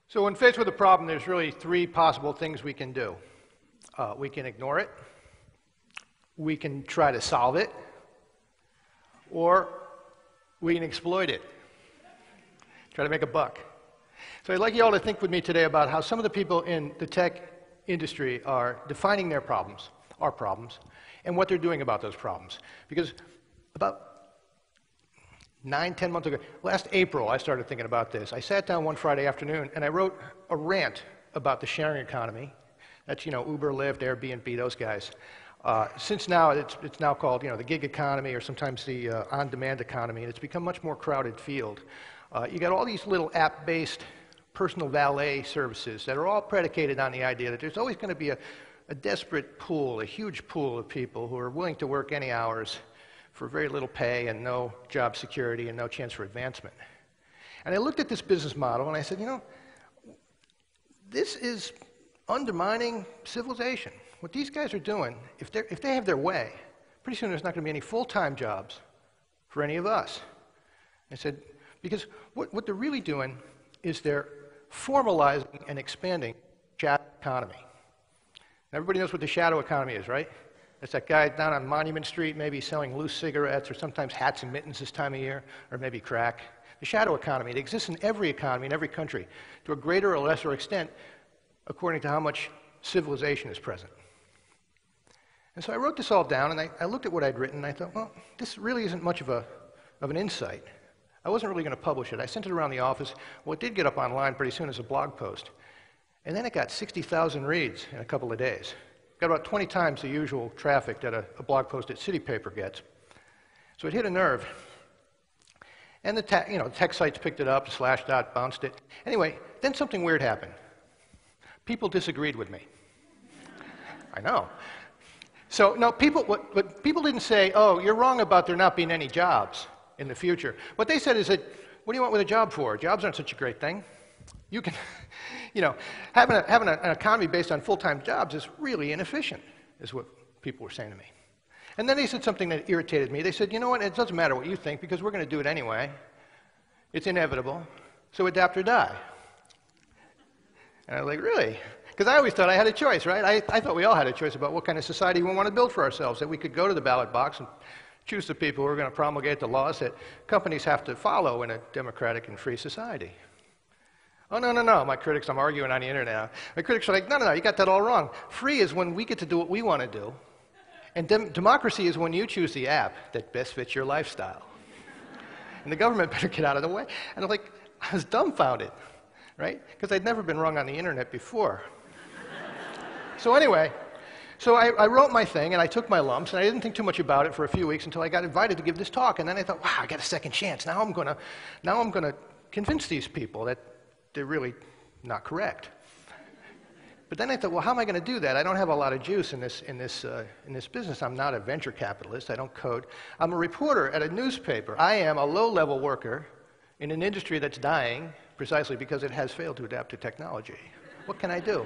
So when faced with a problem, there's really three possible things we can do. We can ignore it, we can try to solve it, or we can exploit it, try to make a buck. So I'd like you all to think with me today about how some of the people in the tech industry are defining their problems, our problems, and what they're doing about those problems. Because about 9-10 months ago, last April, I started thinking about this. I sat down one Friday afternoon and I wrote a rant about the sharing economy. That's, Uber, Lyft, Airbnb, those guys. Since now, it's now called, the gig economy or sometimes the on-demand economy, and it's become a much more crowded field. You got all these little app-based personal valet services that are all predicated on the idea that there's always going to be a desperate pool, a huge pool of people who are willing to work any hours for very little pay and no job security and no chance for advancement. And I looked at this business model and I said, this is undermining civilization. What these guys are doing, if they have their way, pretty soon there's not going to be any full-time jobs for any of us. I said, because what they're really doing is they're formalizing and expanding the shadow economy. Everybody knows what the shadow economy is, right? It's that guy down on Monument Street, maybe selling loose cigarettes or sometimes hats and mittens this time of year, or maybe crack. The shadow economy, it exists in every economy, in every country, to a greater or lesser extent, according to how much civilization is present. And so I wrote this all down, and I looked at what I'd written, and I thought, well, this really isn't much of an insight. I wasn't really going to publish it. I sent it around the office. Well, it did get up online pretty soon as a blog post. And then it got 60,000 reads in a couple of days. Got about 20 times the usual traffic that a blog post at City Paper gets. So it hit a nerve. And the tech sites picked it up, Slashdot bounced it. Anyway, then something weird happened. People disagreed with me. I know. So no, what people didn't say, oh, you're wrong about there not being any jobs in the future. What they said is that, what do you want with a job for? Jobs aren't such a great thing. You can, having an economy based on full-time jobs is really inefficient, is what people were saying to me. And then they said something that irritated me. They said, you know what, it doesn't matter what you think because we're going to do it anyway. It's inevitable, so adapt or die. And I was like, really? Because I always thought I had a choice, right? I thought we all had a choice about what kind of society we want to build for ourselves, that we could go to the ballot box and choose the people who are going to promulgate the laws that companies have to follow in a democratic and free society. Oh, no, my critics, I'm arguing on the internet. My critics are like, no, you got that all wrong. Free is when we get to do what we want to do. And democracy is when you choose the app that best fits your lifestyle. And the government better get out of the way. And I'm like, I was dumbfounded, right? Because I'd never been wrong on the internet before. So anyway, I wrote my thing and I took my lumps and I didn't think too much about it for a few weeks until I got invited to give this talk. And then I thought, wow, I got a second chance. Now I'm going to convince these people that they're really not correct. But then I thought, well, how am I going to do that? I don't have a lot of juice in this business. I'm not a venture capitalist. I don't code. I'm a reporter at a newspaper. I am a low-level worker in an industry that's dying precisely because it has failed to adapt to technology. What can I do?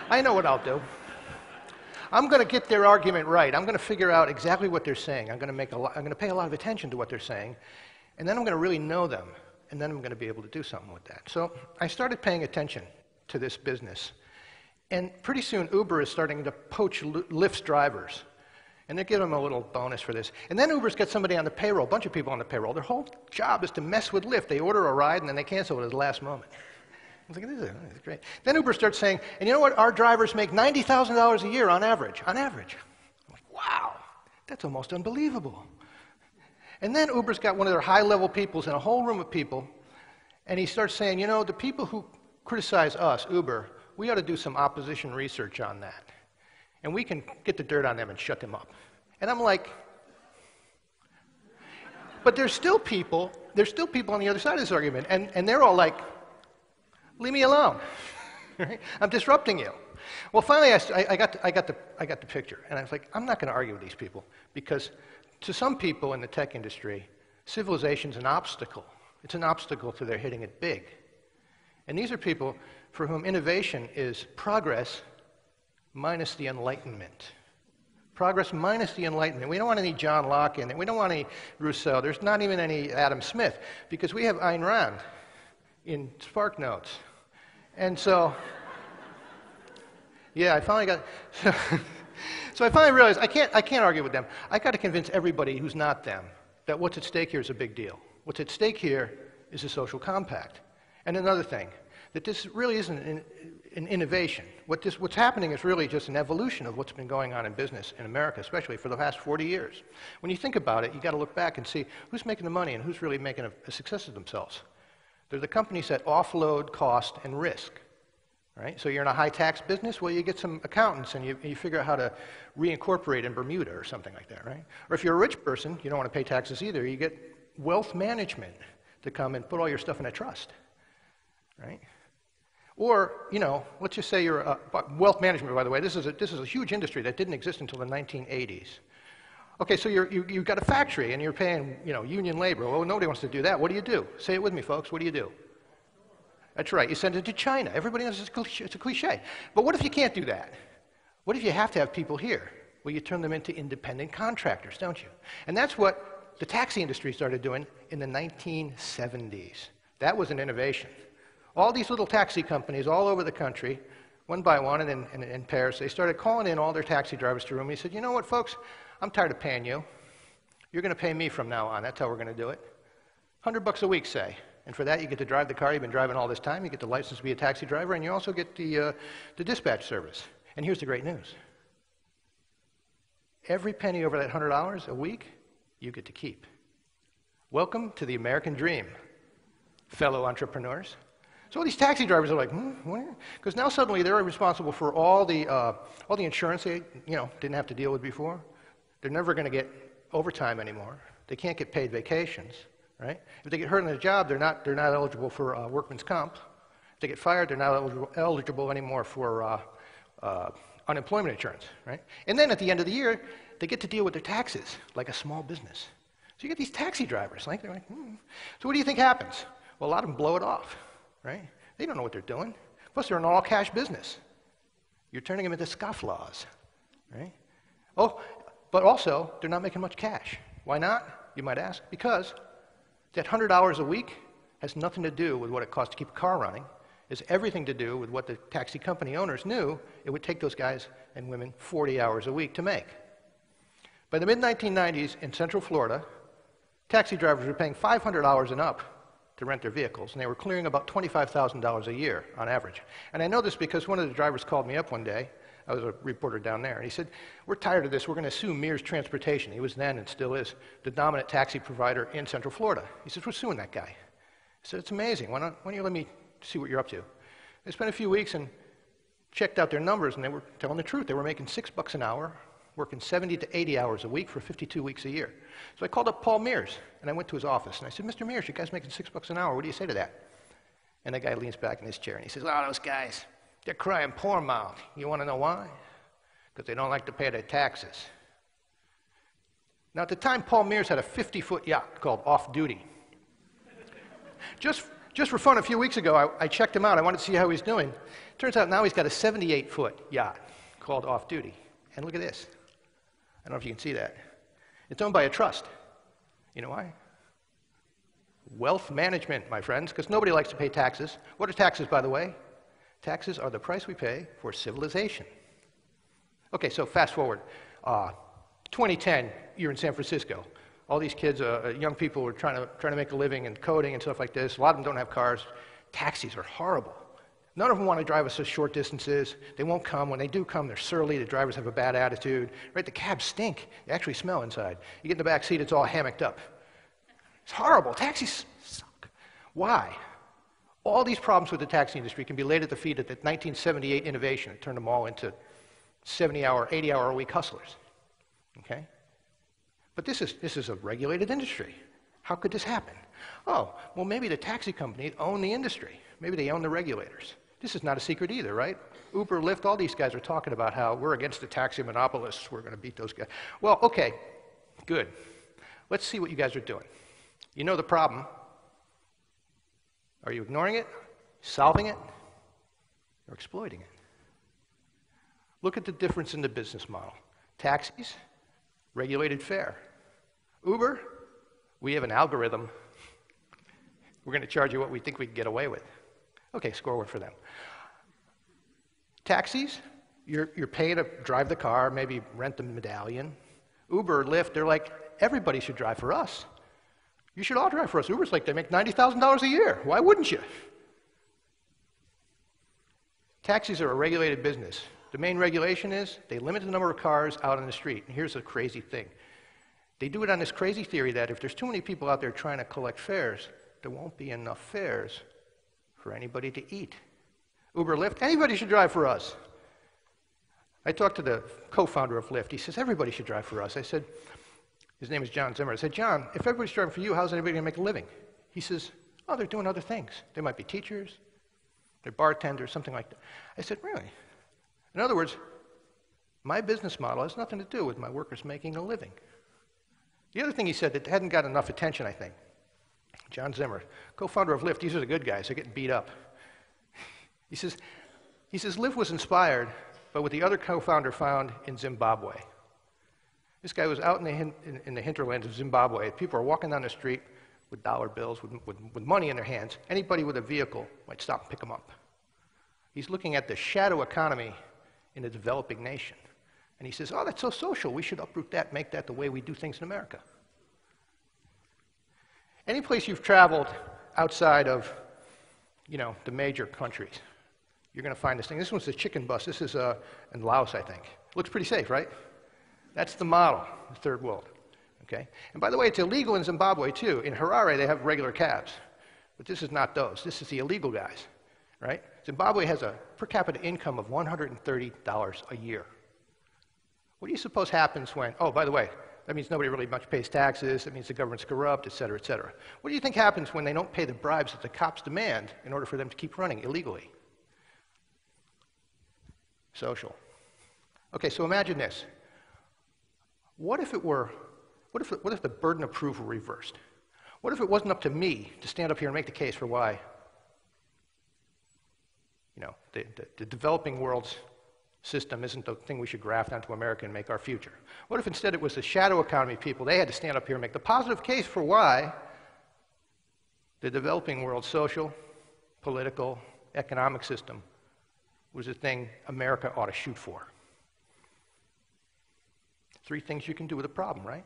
I know what I'll do. I'm going to get their argument right. I'm going to figure out exactly what they're saying. I'm going to pay a lot of attention to what they're saying, and then I'm going to really know them. And then I'm going to be able to do something with that. So I started paying attention to this business. And pretty soon, Uber is starting to poach Lyft's drivers. And they give them a little bonus for this. And then Uber's got somebody on the payroll, a bunch of people on the payroll. Their whole job is to mess with Lyft. They order a ride, and then they cancel it at the last moment. I was like, this is great. Then Uber starts saying, and you know what? Our drivers make $90,000 a year on average. On average. I'm like, wow, that's almost unbelievable. And then Uber's got one of their high-level peoples in a whole room of people, and he starts saying, the people who criticize us, Uber, we ought to do some opposition research on that. And we can get the dirt on them and shut them up. And I'm like, but there's still people on the other side of this argument, and they're all like, leave me alone. Right? I'm disrupting you. Well, finally, I got the picture, and I was like, I'm not going to argue with these people, because to some people in the tech industry, civilization's an obstacle. It's an obstacle to their hitting it big. And these are people for whom innovation is progress minus the Enlightenment. Progress minus the Enlightenment. We don't want any John Locke in it. We don't want any Rousseau. There's not even any Adam Smith, because we have Ayn Rand in SparkNotes. And so, yeah, I finally got, so I finally realized I can't argue with them. I got to convince everybody who's not them that what's at stake here is a big deal. What's at stake here is a social compact. And another thing, that this really isn't an innovation. What's happening is really just an evolution of what's been going on in business in America, especially for the past 40 years. When you think about it, you got to look back and see who's making the money and who's really making a success of themselves. They're the companies that offload cost and risk. Right? So you're in a high-tax business, well, you get some accountants and you figure out how to reincorporate in Bermuda or something like that, right? Or if you're a rich person, you don't want to pay taxes either, you get wealth management to come and put all your stuff in a trust, right? Or, you know, let's just say you're wealth management, by the way, this is a huge industry that didn't exist until the 1980s. Okay, so you've got a factory and you're paying, you know, union labor. Well, nobody wants to do that. What do? Say it with me, folks. What do? That's right, you send it to China. Everybody knows it's a cliche. But what if you can't do that? What if you have to have people here? Well, you turn them into independent contractors, don't you? And that's what the taxi industry started doing in the 1970s. That was an innovation. All these little taxi companies all over the country, one by one, and in Paris, they started calling in all their taxi drivers to a room. And he said, you know what, folks? I'm tired of paying you. You're going to pay me from now on. That's how we're going to do it. $100 a week, say. And for that, you get to drive the car you've been driving all this time. You get the license to be a taxi driver, and you also get the dispatch service. And here's the great news. Every penny over that $100 a week, you get to keep. Welcome to the American dream, fellow entrepreneurs. So all these taxi drivers are like, because now suddenly they're responsible for all the insurance they didn't have to deal with before. They're never going to get overtime anymore. They can't get paid vacations. Right? If they get hurt in their job, they're not eligible for workman's comp. If they get fired, they're not eligible anymore for unemployment insurance. Right? And then at the end of the year, they get to deal with their taxes like a small business. So you get these taxi drivers, they're like, So what do you think happens? Well, a lot of them blow it off. Right? They don't know what they're doing. Plus, they're an all-cash business. You're turning them into scofflaws. Right? Oh, but also, they're not making much cash. Why not? You might ask. Because that $100 a week has nothing to do with what it costs to keep a car running. It has everything to do with what the taxi company owners knew it would take those guys and women 40 hours a week to make. By the mid-1990s in Central Florida, taxi drivers were paying $500 and up to rent their vehicles, and they were clearing about $25,000 a year on average. And I know this because one of the drivers called me up one day. I was a reporter down there, and he said, we're tired of this. We're going to sue Mears Transportation. He was then and still is the dominant taxi provider in Central Florida. He says, we're suing that guy. I said, it's amazing. Why don't you let me see what you're up to? They spent a few weeks and checked out their numbers, and they were telling the truth. They were making $6 an hour, working 70 to 80 hours a week for 52 weeks a year. So I called up Paul Mears, and I went to his office, and I said, Mr. Mears, you guys making $6 an hour. What do you say to that? And the guy leans back in his chair, and he says, oh, those guys, they're crying poor mouth. You want to know why? Because they don't like to pay their taxes. Now, at the time, Paul Mears had a 50-foot yacht called Off Duty. Just for fun, a few weeks ago, I checked him out. I wanted to see how he's doing. Turns out now he's got a 78-foot yacht called Off Duty. And look at this. I don't know if you can see that. It's owned by a trust. You know why? Wealth management, my friends, because nobody likes to pay taxes. What are taxes, by the way? Taxes are the price we pay for civilization. Okay, so fast forward. 2010, you're in San Francisco. All these kids, young people, are trying to make a living in coding and stuff like this. A lot of them don't have cars. Taxis are horrible. None of them want to drive us such short distances. They won't come. When they do come, they're surly. The drivers have a bad attitude. Right? The cabs stink. They actually smell inside. You get in the back seat, it's all hammocked up. It's horrible. Taxis suck. Why? All these problems with the taxi industry can be laid at the feet of the 1978 innovation that turned them all into 70-hour, 80-hour-a-week hustlers. Okay? But this is a regulated industry. How could this happen? Oh, well, maybe the taxi companies own the industry. Maybe they own the regulators. This is not a secret either, right? Uber, Lyft, all these guys are talking about how we're against the taxi monopolists. We're going to beat those guys. Well, okay, good. Let's see what you guys are doing. You know the problem. Are you ignoring it, solving it, or exploiting it? Look at the difference in the business model. Taxis, regulated fare. Uber, we have an algorithm. We're going to charge you what we think we can get away with. Okay, score one for them. Taxis, you're paying to drive the car, maybe rent the medallion. Uber, Lyft, they're like, everybody should drive for us. You should all drive for us. Uber's like, they make $90,000 a year. Why wouldn't you? Taxis are a regulated business. The main regulation is they limit the number of cars out on the street. And here's the crazy thing. They do it on this crazy theory that if there's too many people out there trying to collect fares, there won't be enough fares for anybody to eat. Uber, Lyft, anybody should drive for us. I talked to the co-founder of Lyft. He says, everybody should drive for us. I said, his name is John Zimmer. I said, John, if everybody's driving for you, how's anybody going to make a living? He says, oh, they're doing other things. They might be teachers, they're bartenders, something like that. I said, really? In other words, my business model has nothing to do with my workers making a living. The other thing he said that hadn't got enough attention, I think, John Zimmer, co-founder of Lyft, these are the good guys, they're getting beat up. He says, Lyft was inspired by what the other co-founder found in Zimbabwe. This guy was out in the hinterlands of Zimbabwe. People are walking down the street with dollar bills, with money in their hands. Anybody with a vehicle might stop and pick them up. He's looking at the shadow economy in a developing nation. And he says, oh, that's so social. We should uproot that, make that the way we do things in America. Any place you've traveled outside of, the major countries, you're going to find this thing. This one's the chicken bus. This is in Laos, I think. Looks pretty safe, right? That's the model, the third world. Okay? And by the way, it's illegal in Zimbabwe, too. In Harare, they have regular cabs. But this is not those. This is the illegal guys, right? Zimbabwe has a per capita income of $130 a year. What do you suppose happens when, oh, by the way, that means nobody really much pays taxes, that means the government's corrupt, et cetera, et cetera. What do you think happens when they don't pay the bribes that the cops demand in order for them to keep running illegally? Social. Okay, so imagine this. What if the burden of proof were reversed? What if it wasn't up to me to stand up here and make the case for why, the developing world's system isn't the thing we should graft onto America and make our future? What if instead it was the shadow economy people, they had to stand up here and make the positive case for why the developing world's social, political, economic system was the thing America ought to shoot for? Three things you can do with a problem, right?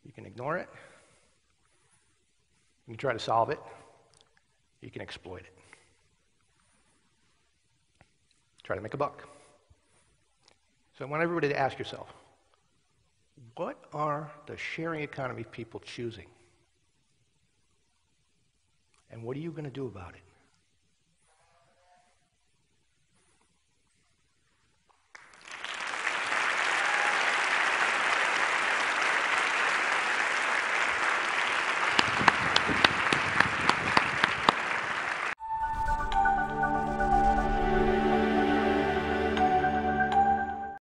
You can ignore it, you can try to solve it, you can exploit it. Try to make a buck. So I want everybody to ask yourself, what are the sharing economy people choosing? And what are you going to do about it?